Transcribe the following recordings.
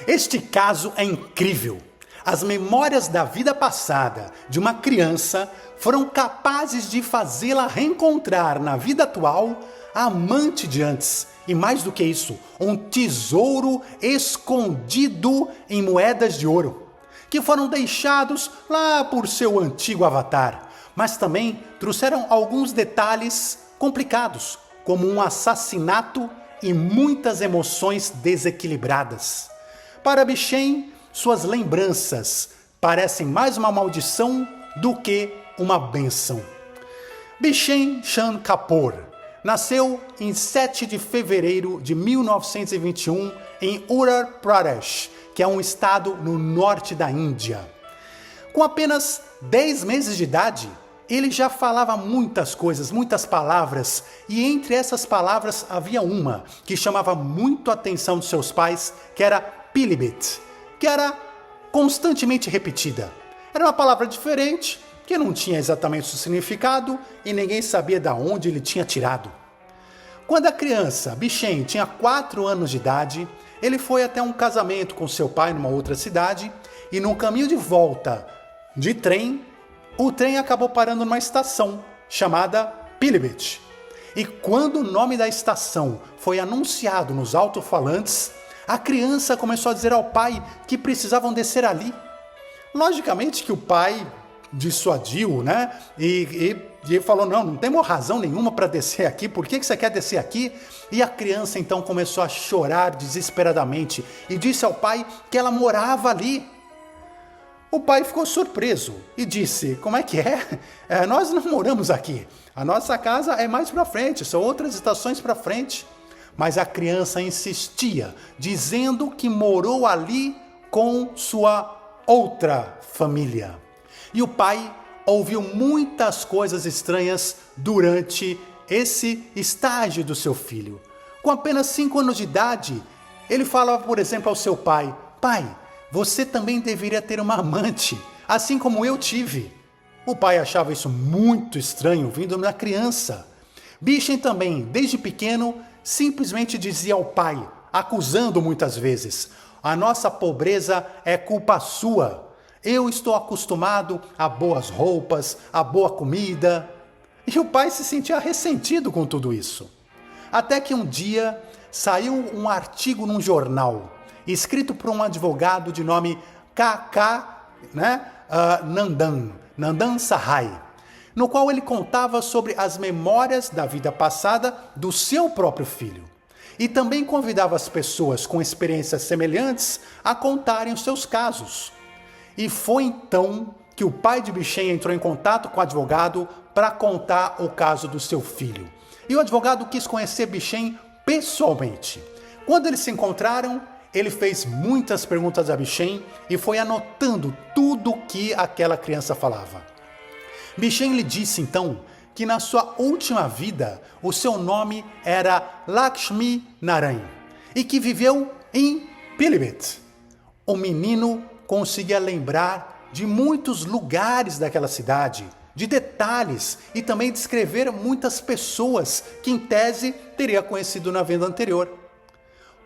Este caso é incrível. As memórias da vida passada de uma criança foram capazes de fazê-la reencontrar na vida atual a amante de antes. E mais do que isso, um tesouro escondido em moedas de ouro, que foram deixados lá por seu antigo avatar, mas também trouxeram alguns detalhes complicados, como um assassinato e muitas emoções desequilibradas. Para Bichen, suas lembranças parecem mais uma maldição do que uma bênção. Bichen Chand Kapoor nasceu em 7 de fevereiro de 1921 em Uttar Pradesh, que é um estado no norte da Índia. Com apenas 10 meses de idade, ele já falava muitas coisas, muitas palavras, e entre essas palavras havia uma que chamava muito a atenção de seus pais, que era Pilibhit, que era constantemente repetida. Era uma palavra diferente, que não tinha exatamente o significado e ninguém sabia de onde ele tinha tirado. Quando a criança, Bichen, tinha 4 anos de idade, ele foi até um casamento com seu pai numa outra cidade e no caminho de volta de trem, o trem acabou parando numa estação chamada Pilibhit. E quando o nome da estação foi anunciado nos alto-falantes, a criança começou a dizer ao pai que precisavam descer ali. Logicamente que o pai dissuadiu, né? E falou, não temos razão nenhuma para descer aqui, por que você quer descer aqui? E a criança então começou a chorar desesperadamente e disse ao pai que ela morava ali. O pai ficou surpreso e disse, como é que é? Nós não moramos aqui, a nossa casa é mais para frente, são outras estações para frente. Mas a criança insistia, dizendo que morou ali com sua outra família. E o pai ouviu muitas coisas estranhas durante esse estágio do seu filho. Com apenas 5 anos de idade, ele falava, por exemplo, ao seu pai, pai, você também deveria ter uma amante, assim como eu tive. O pai achava isso muito estranho, vindo da criança. Bichen também, desde pequeno, simplesmente dizia ao pai, acusando muitas vezes, a nossa pobreza é culpa sua. Eu estou acostumado a boas roupas, a boa comida. E o pai se sentia ressentido com tudo isso. Até que um dia saiu um artigo num jornal, escrito por um advogado de nome K.K. Nandan Sahai, no qual ele contava sobre as memórias da vida passada do seu próprio filho. E também convidava as pessoas com experiências semelhantes a contarem os seus casos. E foi então que o pai de Bichen entrou em contato com o advogado para contar o caso do seu filho. E o advogado quis conhecer Bichen pessoalmente. Quando eles se encontraram, ele fez muitas perguntas a Bichen e foi anotando tudo o que aquela criança falava. Bichen lhe disse então que na sua última vida o seu nome era Lakshmi Narayan e que viveu em Pilibhit. O menino conseguia lembrar de muitos lugares daquela cidade, de detalhes e também descrever muitas pessoas que em tese teria conhecido na vida anterior.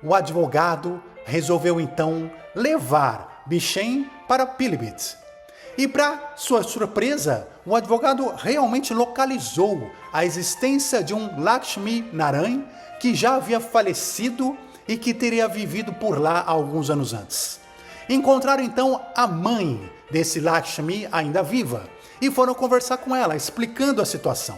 O advogado resolveu então levar Bichen para Pilibhit. E para sua surpresa, o advogado realmente localizou a existência de um Lakshmi Narayan que já havia falecido e que teria vivido por lá alguns anos antes. Encontraram então a mãe desse Lakshmi ainda viva e foram conversar com ela, explicando a situação.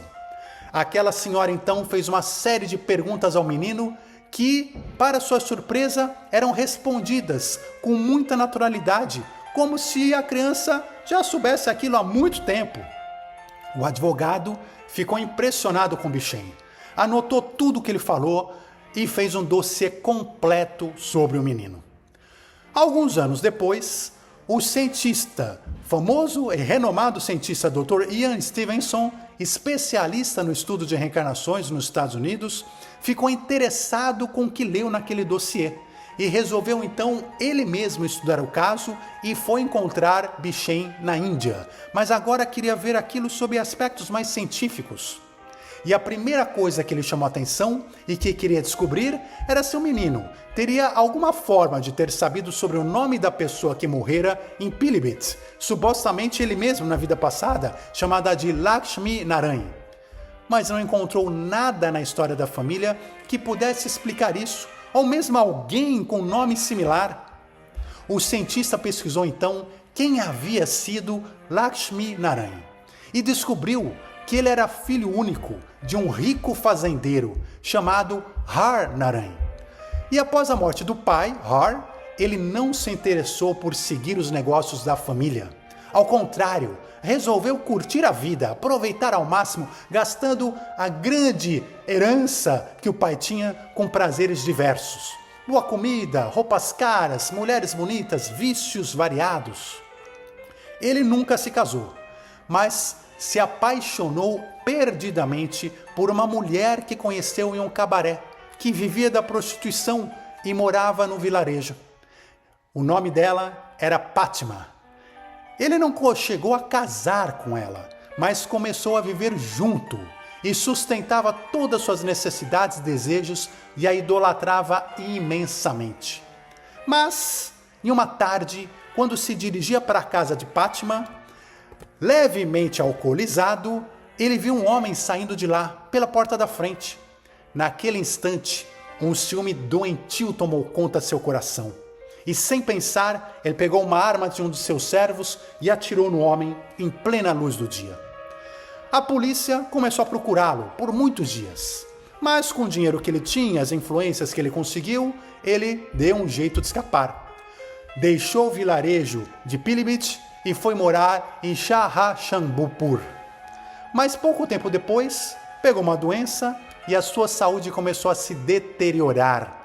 Aquela senhora então fez uma série de perguntas ao menino que, para sua surpresa, eram respondidas com muita naturalidade, como se a criança já soubesse aquilo há muito tempo. O advogado ficou impressionado com Bichen, anotou tudo o que ele falou e fez um dossiê completo sobre o menino. Alguns anos depois, o cientista, famoso e renomado cientista Dr. Ian Stevenson, especialista no estudo de reencarnações nos Estados Unidos, ficou interessado com o que leu naquele dossiê e resolveu então ele mesmo estudar o caso e foi encontrar Bichen na Índia, mas agora queria ver aquilo sob aspectos mais científicos. E a primeira coisa que ele chamou a atenção e que queria descobrir era se o menino teria alguma forma de ter sabido sobre o nome da pessoa que morrera em Pilibhit, supostamente ele mesmo na vida passada, chamada de Lakshmi Narayan. Mas não encontrou nada na história da família que pudesse explicar isso, ou mesmo alguém com nome similar. O cientista pesquisou então quem havia sido Lakshmi Narayan e descobriu que ele era filho único de um rico fazendeiro chamado Har Narayan. E após a morte do pai, Har, ele não se interessou por seguir os negócios da família. Ao contrário, resolveu curtir a vida, aproveitar ao máximo, gastando a grande herança que o pai tinha com prazeres diversos. Boa comida, roupas caras, mulheres bonitas, vícios variados. Ele nunca se casou, mas se apaixonou perdidamente por uma mulher que conheceu em um cabaré, que vivia da prostituição e morava no vilarejo. O nome dela era Padma. Ele não chegou a casar com ela, mas começou a viver junto e sustentava todas suas necessidades e desejos e a idolatrava imensamente. Mas, em uma tarde, quando se dirigia para a casa de Padma, levemente alcoolizado, ele viu um homem saindo de lá, pela porta da frente. Naquele instante, um ciúme doentio tomou conta de seu coração. E sem pensar, ele pegou uma arma de um de seus servos e atirou no homem em plena luz do dia. A polícia começou a procurá-lo por muitos dias. Mas com o dinheiro que ele tinha, as influências que ele conseguiu, ele deu um jeito de escapar. Deixou o vilarejo de Pilibhit e foi morar em Shahashanbhupur. Mas pouco tempo depois, pegou uma doença e a sua saúde começou a se deteriorar.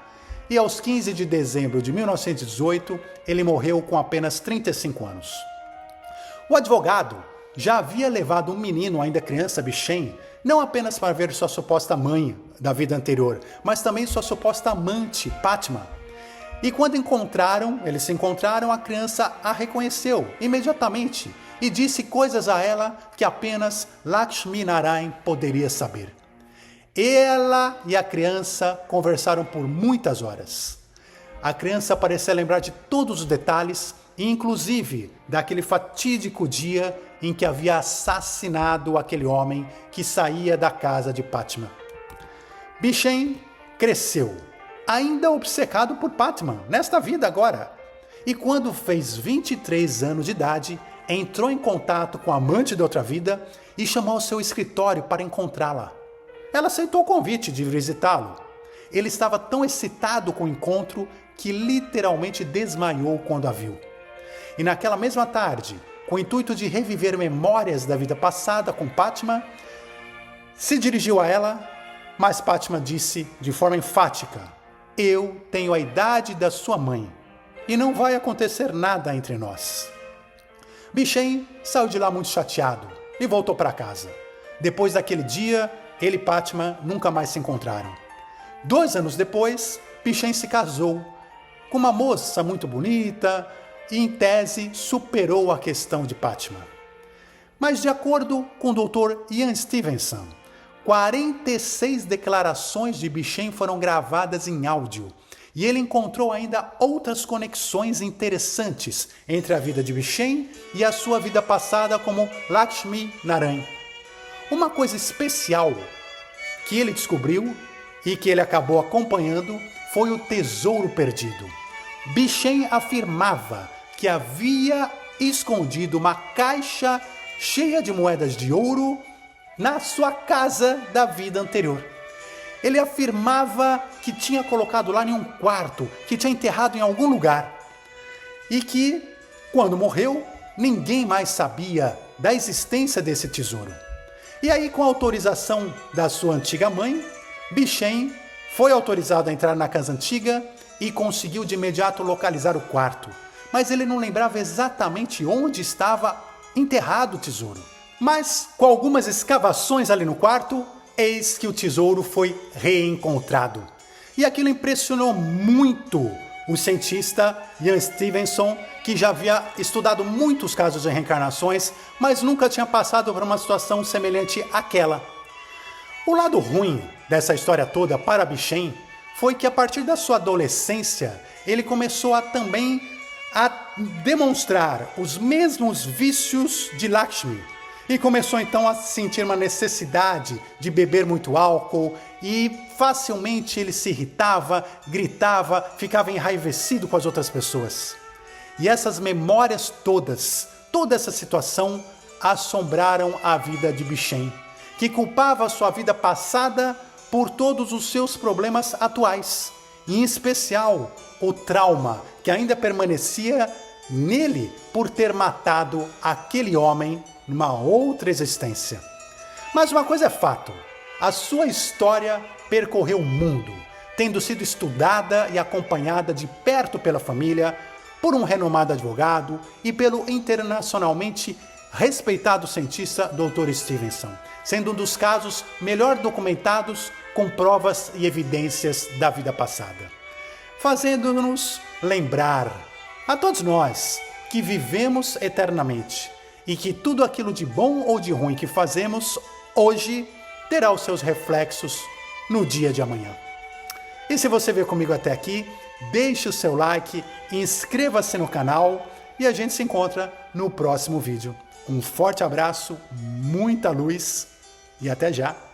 E aos 15 de dezembro de 1918, ele morreu com apenas 35 anos. O advogado já havia levado um menino, ainda criança, Bishen, não apenas para ver sua suposta mãe da vida anterior, mas também sua suposta amante, Padma. E quando eles se encontraram, a criança a reconheceu imediatamente e disse coisas a ela que apenas Lakshmi Narayan poderia saber. Ela e a criança conversaram por muitas horas. A criança parecia lembrar de todos os detalhes, inclusive daquele fatídico dia em que havia assassinado aquele homem que saía da casa de Padma. Bishen cresceu, ainda obcecado por Padma, nesta vida agora. E quando fez 23 anos de idade, entrou em contato com a amante de outra vida e chamou ao seu escritório para encontrá-la. Ela aceitou o convite de visitá-lo. Ele estava tão excitado com o encontro que literalmente desmaiou quando a viu. E naquela mesma tarde, com o intuito de reviver memórias da vida passada com Padma, se dirigiu a ela, mas Padma disse de forma enfática: "Eu tenho a idade da sua mãe e não vai acontecer nada entre nós." Bishen saiu de lá muito chateado e voltou para casa. Depois daquele dia, ele e Padma nunca mais se encontraram. 2 anos depois, Bishen se casou com uma moça muito bonita e, em tese, superou a questão de Padma. Mas, de acordo com o Dr. Ian Stevenson, 46 declarações de Bishen foram gravadas em áudio e ele encontrou ainda outras conexões interessantes entre a vida de Bishen e a sua vida passada como Lakshmi Narayan. Uma coisa especial que ele descobriu e que ele acabou acompanhando foi o tesouro perdido. Bishen afirmava que havia escondido uma caixa cheia de moedas de ouro na sua casa da vida anterior. Ele afirmava que tinha colocado lá em um quarto, que tinha enterrado em algum lugar e que, quando morreu, ninguém mais sabia da existência desse tesouro. E aí, com a autorização da sua antiga mãe, Bishen foi autorizado a entrar na casa antiga e conseguiu de imediato localizar o quarto. Mas ele não lembrava exatamente onde estava enterrado o tesouro. Mas, com algumas escavações ali no quarto, eis que o tesouro foi reencontrado. E aquilo impressionou muito o cientista Ian Stevenson, que já havia estudado muitos casos de reencarnações, mas nunca tinha passado por uma situação semelhante àquela. O lado ruim dessa história toda para Bishen foi que a partir da sua adolescência ele começou a também a demonstrar os mesmos vícios de Lakshmi e começou então a sentir uma necessidade de beber muito álcool e facilmente ele se irritava, gritava, ficava enraivecido com as outras pessoas. E essas memórias todas, toda essa situação assombraram a vida de Bishen, que culpava a sua vida passada por todos os seus problemas atuais, em especial o trauma que ainda permanecia nele por ter matado aquele homem numa outra existência. Mas uma coisa é fato, a sua história percorreu o mundo, tendo sido estudada e acompanhada de perto pela família, por um renomado advogado e pelo internacionalmente respeitado cientista Dr. Stevenson, sendo um dos casos melhor documentados com provas e evidências da vida passada, fazendo-nos lembrar a todos nós que vivemos eternamente e que tudo aquilo de bom ou de ruim que fazemos hoje terá os seus reflexos no dia de amanhã. E se você veio comigo até aqui, deixe o seu like, inscreva-se no canal e a gente se encontra no próximo vídeo. Um forte abraço, muita luz e até já!